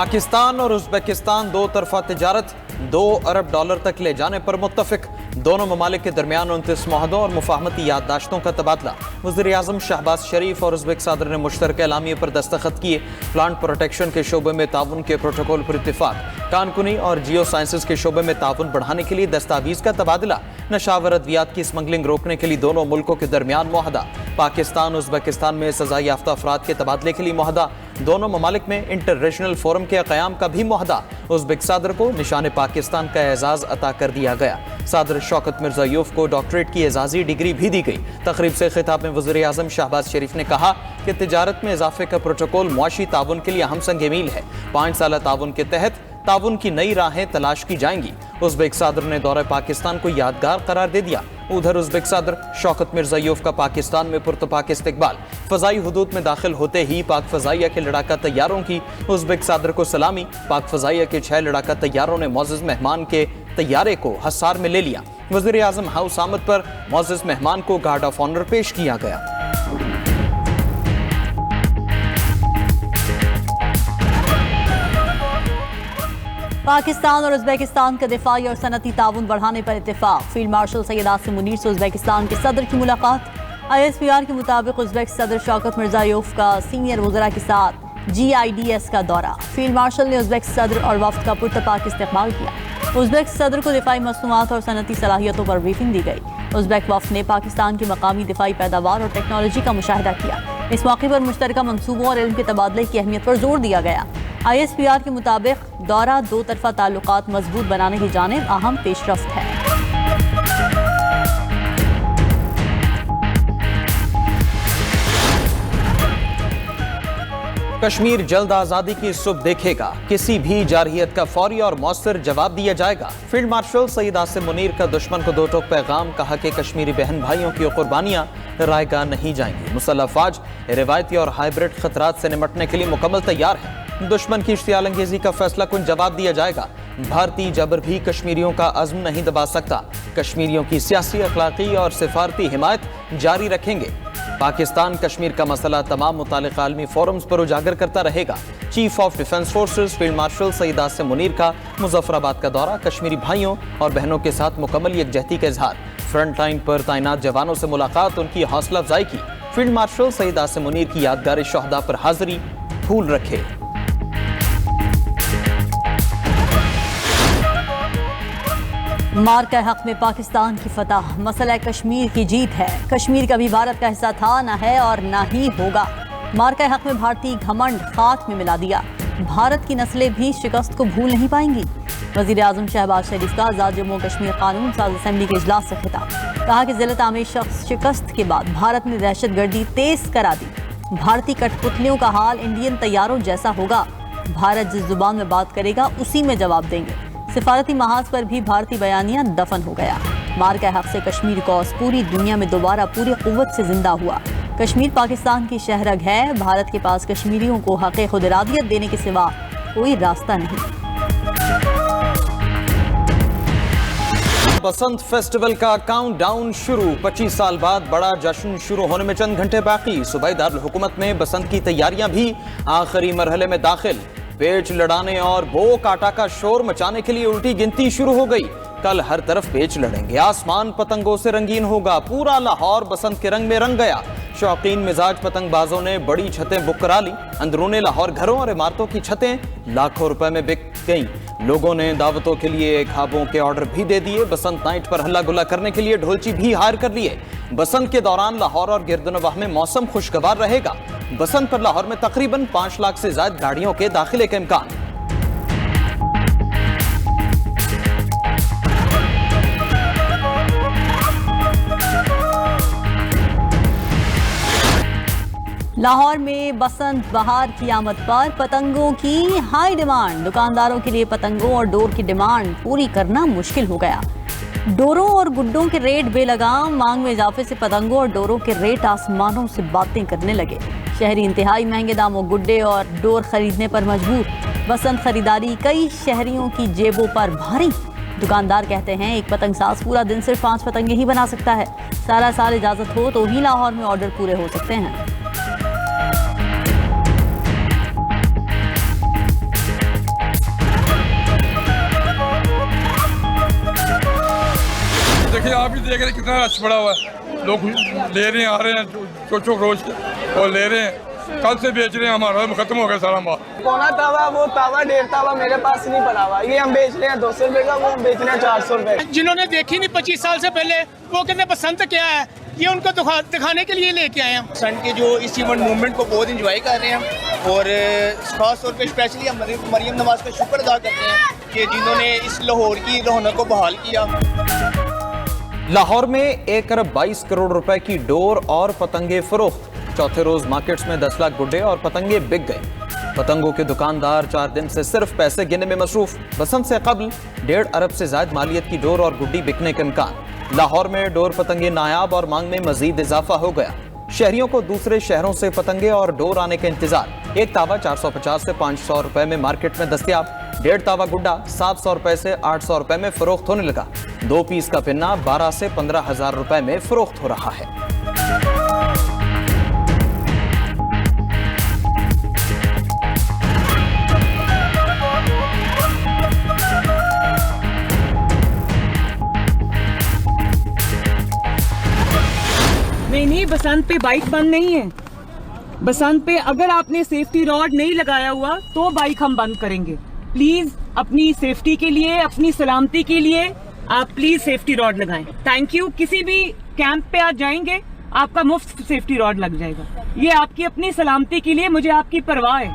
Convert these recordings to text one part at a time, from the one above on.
पाकिस्तान और उज़्बेकिस्तान दो तरफा तिजारत $2 अरब तक ले जाने पर मुत्तफिक। दोनों ममालिक के दरमियान 29 मुआहदों और मुफाहमती याददाश्तों का तबादला। वज़ीर आज़म शहबाज शरीफ और उज़्बेक सदर ने मुश्तरका एलामिया पर दस्तखत किए। प्लांट प्रोटेक्शन के शोबे में ताउन के प्रोटोकॉल पर इत्तिफाक। कानकुनी और जियो साइंसेस के शोबे में ताउन बढ़ाने के लिए दस्तावीज का तबादला। नशावर अद्वियात की स्मगलिंग रोकने के लिए दोनों मुल्कों के दरमियान मुआहदा। पाकिस्तान उज़्बेकिस्तान में सजा याफ्ता अफराद के तबादले के लिए मुआहदा। दोनों ममालिक में इंटर रीजनल फोरम के क़याम का भी मुआहदा। उज़्बेक सदर को निशान पाकिस्तान का एजाज़ अता कर दिया गया। सदर शौकत मिर्ज़ायूफ को डॉक्टरेट की एजाज़ी डिग्री भी दी गई। तकरीब से खिताब में वज़ीर आज़म शहबाज शरीफ ने कहा कि तिजारत में इजाफे का प्रोटोकॉल मुआशी ताउन के लिए अहम संग मील है। 5 साल ताउन के तहत ताउन की नई राहें तलाश की जाएंगी। उज़्बेक सदर ने दौरे पाकिस्तान को यादगार करार दे दिया। उधर उज़्बेक सदर शौकत मिर्ज़ायूफ का पाकिस्तान में पुरतपाक इस्तकबाल। फ़ज़ाई हुदूद में दाखिल होते ही पाक फ़ज़ाइया के लड़ाका तैयारों की उज़्बेक सदर को सलामी। पाक फ़ज़ाइया के 6 लड़ाका तैयारों ने मोअज़्ज़ज़ मेहमान के तैयारे को हसार में ले लिया। वज़ीर आज़म हाउस आमद पर मोअज़्ज़ज़ मेहमान को गार्ड ऑफ ऑनर पेश किया गया। पाकिस्तान और उज़्बेकिस्तान का दिफाई और सनती ताउन बढ़ाने पर इत्तेफाक। फील्ड मार्शल सैयद आसिम मुनीर से उज़्बेकिस्तान के सदर की मुलाकात। ISPR के मुताबिक उज़्बेक सदर शौकत मिर्ज़ायूफ का सीनियर वज़रा के साथ GIDS का दौरा। फील्ड मार्शल ने उज़्बेक सदर और वफ्द का पुरतपाक इस्तकबाल किया। उज़्बेक सदर को दिफाई मसनूआत और सनती सलाहियतों पर ब्रीफिंग दी गई। उज़्बेक वफ्द ने पाकिस्तान की मकामी दिफाई पैदावार और टेक्नोलॉजी का मुशाहिदा किया। इस मौके पर मुश्तरका मंसूबों और इल्म के तबादले की अहमियत पर जोर दिया गया। ISPR के मुताबिक दौरा दो तरफा ताल्लुकात मजबूत बनाने की जानिब अहम पेशरफ्त है। कश्मीर जल्द आज़ादी की सुबह देखेगा। किसी भी जारहियत का फौरी और मौसर जवाब दिया जाएगा। फील्ड मार्शल सैयद आसिम मुनीर का दुश्मन को दो टोक पैगाम। कहा कि कश्मीरी बहन भाइयों की कुर्बानियां रायगा नहीं जाएंगी। मुसल्लह फौज रिवायती और हाइब्रिड खतरात से निपटने के लिए मुकम्मल तैयार है। दुश्मन की इश्तियाल अंगेजी का फैसला कुन जवाब दिया जाएगा। भारतीय जबर भी कश्मीरियों का अज़्म नहीं दबा सकता। कश्मीरियों की सियासी, अखलाकी और सिफारती हिमायत जारी रखेंगे। पाकिस्तान कश्मीर का मसला तमाम मुतालिक आलमी फोरम्स पर उजागर करता रहेगा। Chief of defence forces field marshal Syed Asim Munir का मुजफ्फराबाद का दौरा। कश्मीरी भाइयों और बहनों के साथ मुकम्मल यकजहती का इजहार। फ्रंट लाइन पर तैनात जवानों से मुलाकात, उनकी हौसला अफजाई की। फील्ड मार्शल सैयद आसिम मुनीर की यादगार शहदा पर हाजिरी। फूल रखे। मार्का हक में पाकिस्तान की फतह। मसला कश्मीर की जीत है। कश्मीर कभी भारत का हिस्सा था, न है और न ही होगा। मार्का हक में भारतीय घमंड खाक में मिला दिया। भारत की नस्लें भी शिकस्त को भूल नहीं पाएंगी। वज़ीर आज़म शहबाज शरीफ का आज़ाद जम्मू कश्मीर कानून साज असेंबली के इजलास से खिताब। कहा कि ज़िल्लत आमिर शख्स शिकस्त के बाद भारत ने दहशतगर्दी तेज करा दी। भारतीय कठपुतलियों का हाल इंडियन तैयारों जैसा होगा। भारत जिस जुबान में बात करेगा उसी में जवाब देंगे। सिफारती महाज पर भी भारतीय बयानिया दफन हो गया। मार्का हक से कश्मीर कौस पूरी दुनिया में दोबारा पूरी कुव्वत से जिंदा हुआ। कश्मीर पाकिस्तान की शहरग है। भारत के पास कश्मीरियों को हक़ खुद इरादियत देने के सिवा कोई रास्ता नहीं। बसंत फेस्टिवल का काउंटडाउन शुरू। 25 साल बाद बड़ा जश्न शुरू होने में चंद घंटे बाकी। सूबाई दारुल हुकूमत में बसंत की तैयारियां भी आखिरी मरहले में दाखिल। पेच लड़ाने और बो काटा का शोर मचाने के लिए उल्टी गिनती शुरू हो गई। कल हर तरफ पेच लड़ेंगे। आसमान पतंगों से रंगीन होगा। पूरा लाहौर बसंत के रंग में रंग गया। शौकीन मिजाज पतंगबाजों ने बड़ी छतें बुक करा ली। अंदरूने लाहौर घरों और इमारतों की छतें लाखों रुपए में बिक गईं। लोगों ने दावतों के लिए खाबों के ऑर्डर भी दे दिए। बसंत नाइट पर हल्ला गुल्ला करने के लिए ढोलची भी हायर कर लिए। बसंत के दौरान लाहौर और गिरदनवाह में मौसम खुशगवार रहेगा। बसंत पर लाहौर में तकरीबन 5 लाख से ज्यादा गाड़ियों के दाखिले का इम्कान। लाहौर में बसंत बहार की आमद पर पतंगों की हाई डिमांड। दुकानदारों के लिए पतंगों और डोर की डिमांड पूरी करना मुश्किल हो गया। डोरों और गुड्डों के रेट बेलगाम। मांग में इजाफे से पतंगों और डोरों के रेट आसमानों से बातें करने लगे। शहरी इंतहाई महंगे दामों गुड्डे और डोर खरीदने पर मजबूर। बसंत खरीदारी कई शहरियों की जेबों पर भारी। दुकानदार कहते हैं एक पतंग साज पूरा दिन सिर्फ 5 पतंगे ही बना सकता है। सारा साल इजाजत हो तो ही लाहौर में ऑर्डर पूरे हो सकते हैं। देखिए आप ही देख रहे हैं कितना रश पड़ा हुआ है, लोग ले रहे हैं, आ रहे हैं चौक रोज के और ले रहे हैं, कल से बेच रहे हैं, हमारा खत्म हो गया सारा माल। पौना तावा, वो तावा 1.5 तावा मेरे पास नहीं पड़ा हुआ, ये हम बेच रहे हैं 200 रुपए का, वो हम बेच रहे हैं 400 रुपए। जिन्होंने देखी नहीं 25 साल से पहले, वो कहते बसंत क्या है, ये उनको दिखाने के लिए लेके आए हैं। बसंत के जो इस इवेंट मूवमेंट को बहुत इंजॉय कर रहे हैं और खास तौर पे स्पेशली हम मरियम नवाज का शुक्र अदा करते हैं कि जिन्होंने इस लाहौर की रौनक को बहाल किया। लाहौर में 1 अरब 22 करोड़ रुपए की डोर और पतंगे फरोख्त। चौथे रोज मार्केट्स में 10 लाख गुड्डे और पतंगे बिक गए। पतंगों के दुकानदार 4 दिन से सिर्फ पैसे गिनने में मसरूफ। बसंत से कबल 1.5 अरब से ज्यादा मालियत की डोर और गुड्डी बिकने का इम्कान। लाहौर में डोर पतंगे नायाब और मांग में मजीद इजाफा हो गया। शहरियों को दूसरे शहरों से पतंगे और डोर आने का इंतजार। एक तावा 450 से 500 रुपए में मार्केट में दस्तयाब। 1.5 तावा गुड्डा 700 रुपए से 800 रुपए में फरोख्त होने लगा। 2 पीस का पिन्ना 12 से 15 हजार रुपए में फरोख्त हो रहा है। नहीं, बसंत पे बाइक बंद नहीं है। बसंत पे अगर आपने सेफ्टी रॉड नहीं लगाया हुआ तो बाइक हम बंद करेंगे। प्लीज अपनी सेफ्टी के लिए, अपनी सलामती के लिए आप प्लीज सेफ्टी रॉड लगाएं। Thank you. किसी भी कैंप पे आप जाएंगे आपका मुफ्त सेफ्टी रॉड लग जाएगा। ये आपकी अपनी सलामती के लिए, मुझे आपकी परवाह है।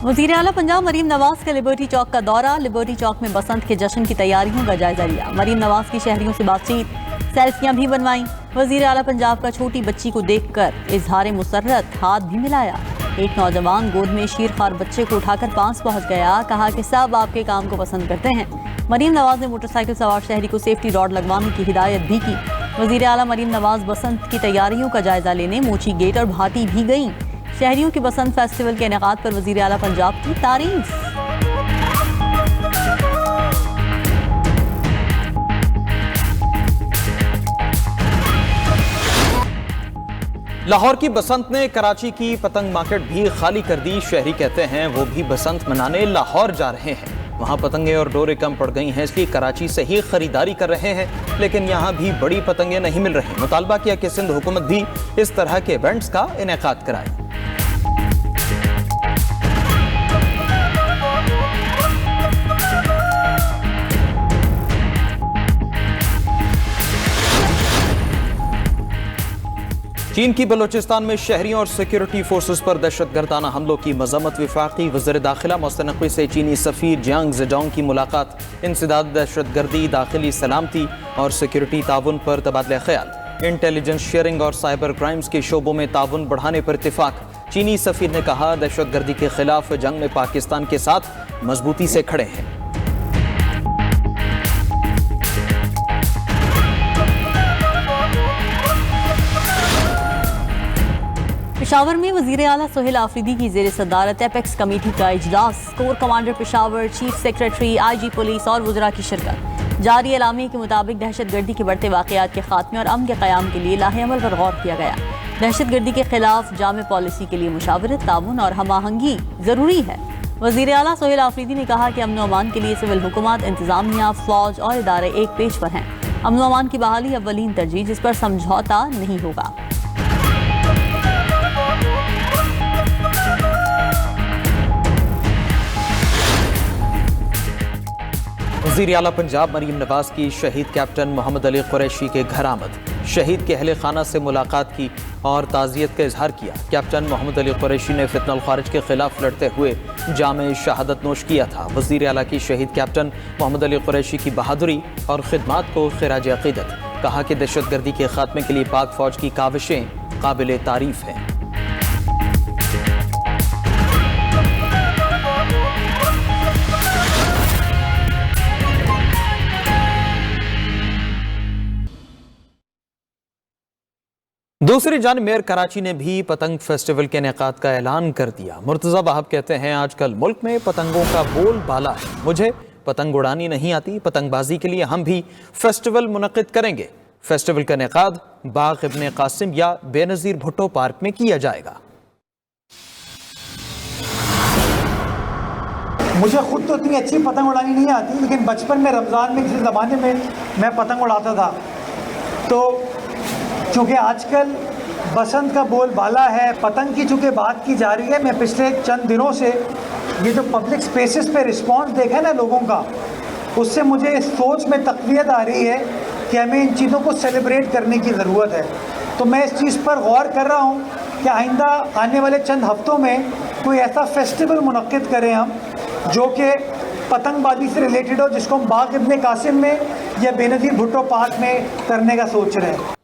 वज़ीर आला पंजाब मरीम नवाज का लिबर्टी चौक का दौरा। लिबर्टी चौक में बसंत के जश्न की तैयारियों का जायजा लिया। मरीम नवाज की शहरियों से बातचीत, सेल्फियां भी बनवाई। वज़ीर आला पंजाब का छोटी बच्ची को देखकर इजहार मुसर्रत हाथ भी मिलाया। एक नौजवान गोद में शीरखार बच्चे को उठाकर पास पहुंच गया। कहा कि सब आपके काम को पसंद करते हैं। मरीम नवाज ने मोटरसाइकिल सवार शहरी को सेफ्टी रॉड लगवाने की हिदायत भी की। वज़ीर आला मरीम नवाज बसंत की तैयारियों का जायजा लेने मोची गेट और भाटी भी गईं। शहरियों के बसंत फेस्टिवल के इनेकाद पर वज़ीर आला पंजाब की तारीफ। लाहौर की बसंत ने कराची की पतंग मार्केट भी खाली कर दी। शहरी कहते हैं वो भी बसंत मनाने लाहौर जा रहे हैं। वहां पतंगे और डोरे कम पड़ गई हैं, इसलिए कराची से ही खरीदारी कर रहे हैं। लेकिन यहां भी बड़ी पतंगे नहीं मिल रही। मुतालबा किया कि सिंध हुकूमत भी इस तरह के इवेंट्स का इनेकाद कराए। चीन की बलोचिस्तान में शहरियों और सिक्योरिटी फोर्सेस पर दहशतगर्दाना हमलों की मजम्मत। वफाकी वज़ीर दाखिला मोहसिन नकवी से चीनी सफ़ीर जियांग ज़ेडोंग की मुलाकात। इंसदाद, दहशतगर्दी, दाखिली सलामती और सिक्योरिटी ताउन पर तबादला ख्याल। इंटेलिजेंस शेयरिंग और साइबर क्राइम्स के शोबों में ताउन बढ़ाने पर इत्तिफाक। चीनी सफ़ीर ने कहा दहशतगर्दी के खिलाफ जंग में पाकिस्तान के साथ मजबूती से खड़े हैं। पेशावर में वज़ीर आला सोहेल आफरीदी की ज़ेर सदारत एपेक्स कमेटी का इजलास। Core commander Peshawar, chief secretary, IG police और वज़रा की शिरकत। जारी एलामी के मुताबिक दहशतगर्दी के बढ़ते वाक़यात के खात्मे और अमन के क़याम के लिए लाहे अमल पर गौर किया गया। दहशतगर्दी के खिलाफ जामे पॉलिसी के लिए मुशावरत, ताउन और हमआहंगी ज़रूरी है। वज़ीर आला सोहेल आफरीदी ने कहा कि अमन व अमान के लिए सिविल हुकूमत, इंतज़ामिया, फ़ौज और इदारे एक पेज पर हैं। अमन व अमान की बहाली अव्वलीन तरजीह, जिस पर समझौता नहीं होगा। वज़ीर आला पंजाब मरीम नवाज की शहीद कैप्टन मोहम्मद अली कुरैशी के घर आमद। शहीद के अहले खाना से मुलाकात की और ताज़ियत का इजहार किया। कैप्टन मोहम्मद अली कुरैशी ने फितनल खारिज के खिलाफ लड़ते हुए जामे शहादत नोश किया था। वज़ीर आला की शहीद कैप्टन मोहम्मद अली कुरैशी की बहादुरी और खिदमात को खिराज अक़ीदत। कहा कि दहशतगर्दी के खात्मे के लिए पाक फौज की काविशें काबिल तारीफ हैं। दूसरी जानिब मेयर कराची ने भी पतंग फेस्टिवल के इनेकाद का ऐलान कर दिया। मुर्तज़ा वहाब कहते हैं आजकल मुल्क में पतंगों का बोलबाला है। मुझे पतंग उड़ानी नहीं आती। पतंगबाजी के लिए हम भी फेस्टिवल मुनक़िद करेंगे। फेस्टिवल का इनेकाद बाग इब्ने कासिम या बेनज़ीर भुट्टो पार्क में किया जाएगा। मुझे खुद तो इतनी अच्छी पतंग उड़ानी नहीं आती, लेकिन बचपन में रमज़ान में किसी ज़माने में मैं पतंग उड़ाता था। तो चूँकि आजकल बसंत का बोलबाला है, पतंग की चूँकि बात की जा रही है, मैं पिछले चंद दिनों से ये जो पब्लिक स्पेसेस पे रिस्पॉन्स देखा है ना लोगों का, उससे मुझे इस सोच में तक़वियत आ रही है कि हमें इन चीज़ों को सेलिब्रेट करने की ज़रूरत है। तो मैं इस चीज़ पर गौर कर रहा हूँ कि आइंदा आने वाले चंद हफ्तों में कोई ऐसा फेस्टिवल मुनक्किद करें हम जो कि पतंगबाजी से रिलेटेड हो, जिसको हम बाग इब्ने कासिम में या बेनज़ीर भुट्टो पार्क में करने का सोच रहे हैं।